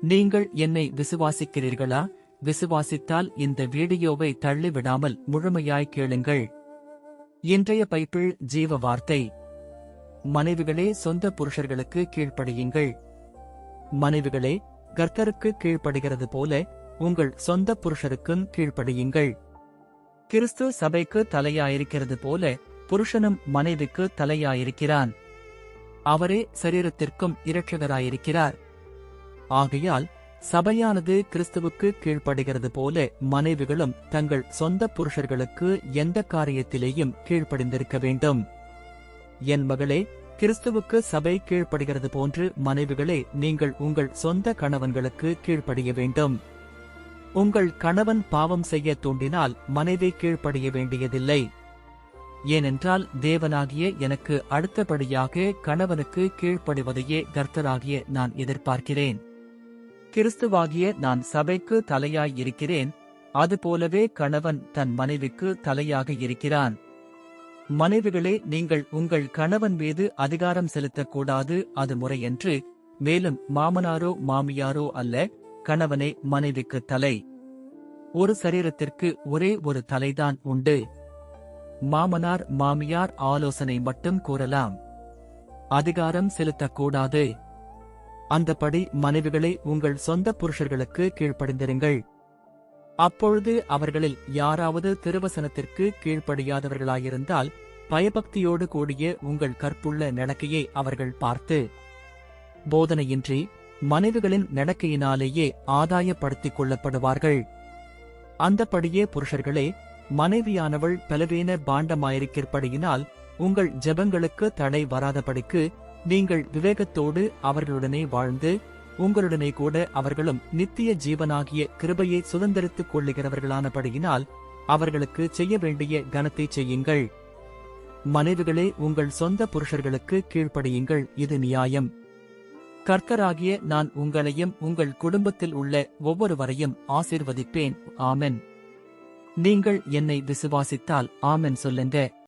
நீங்கள் என்னை விசுவாசிக்கிறீர்களா? விசுவாசித்தால் இந்த வீடியோவை தள்ளிவிடாமல் முழுமையாய் கேளுங்கள். இன்றைய பைபிள் ஜீவ வார்த்தை. மனைவிகளே, சொந்த புருஷர்களுக்கு கீழ்ப்படியுங்கள். மனைவிகளே, கர்த்தருக்கு கீழ்ப்படுகிறது போல உங்கள் சொந்த புருஷருக்கும் கீழ்ப்படியுங்கள். கிறிஸ்து சபைக்கு தலையாயிருக்கிறது போல புருஷனும் மனைவிக்கு தலையாயிருக்கிறான். அவரே சரீரத்திற்கும் இரட்சகராயிருக்கிறார். ஆகையால் சபையானது கிறிஸ்துவுக்கு கீழ்ப்படுகிறது போல மனைவிகளும் தங்கள் சொந்த புருஷர்களுக்கு எந்த காரியத்திலேயும் கீழ்ப்படிந்திருக்க வேண்டும். என் மகளே, கிறிஸ்துவுக்கு சபை கீழ்ப்படுகிறது போன்று மனைவிகளே, நீங்கள் உங்கள் சொந்த கணவன்களுக்கு கீழ்ப்படிய வேண்டும். உங்கள் கணவன் பாவம் செய்ய தூண்டினால் மனைவி கீழ்ப்படிய வேண்டியதில்லை. ஏனென்றால் தேவனாகிய எனக்கு அடுத்தபடியாக கணவனுக்கு கீழ்ப்படிவதையே கர்த்தராகிய நான் எதிர்பார்க்கிறேன். கிறிஸ்துவாகிய நான் சபைக்கு தலையாய் இருக்கிறேன், அதுபோலவே கணவன் தன் மனைவிக்கு தலையாக இருக்கிறான். மனைவிகளே, நீங்கள் உங்கள் கணவன் மீது அதிகாரம் செலுத்தக்கூடாது, அது முறையன்று. மேலும் மாமனாரோ மாமியாரோ அல்ல, கணவனே மனைவிக்கு தலை. ஒரு சரீரத்திற்கு ஒரே ஒரு தலைதான் உண்டு. மாமனார் மாமியார் ஆலோசனை மட்டும் கூறலாம், அதிகாரம் செலுத்தக்கூடாது. அந்தபடி மனைவிகளை உங்கள் சொந்த புருஷர்களுக்கு கீழ்ப்படிந்திருங்கள். அப்பொழுது அவர்களில் யாராவது திருவசனத்திற்கு கீழ்ப்படியாதவர்களாயிருந்தால் பயபக்தியோடு கூடிய உங்கள் கற்புள்ள நடக்கையை அவர்கள் பார்த்து போதனையின்றி மனைவிகளின் நடக்கையினாலேயே ஆதாயப்படுத்திக் கொள்ளப்படுவார்கள். அந்தபடியே புருஷர்களே, மனைவியானவள் பலவீன பாண்டமாயிருக்கிறபடியினால் உங்கள் ஜெபங்களுக்கு தடை வராதபடிக்கு நீங்கள் விவேகத்தோடு அவர்களுடனே வாழ்ந்து உங்களுடனே கூட அவர்களும் நித்திய ஜீவனாகிய கிருபையை சுதந்தரித்துக் கொள்ளுகிறவர்களானபடியினால் அவர்களுக்கு செய்ய வேண்டிய கனத்தை செய்யுங்கள். மனைவிகளே, உங்கள் சொந்த புருஷர்களுக்கு கீழ்ப்படியுங்கள், இது நியாயம். கர்த்தராகிய நான் உங்களையும் உங்கள் குடும்பத்தில் உள்ள ஒவ்வொருவரையும் ஆசீர்வதிப்பேன். ஆமென். நீங்கள் என்னை விசுவாசித்தால் ஆமென் சொல்லுங்க.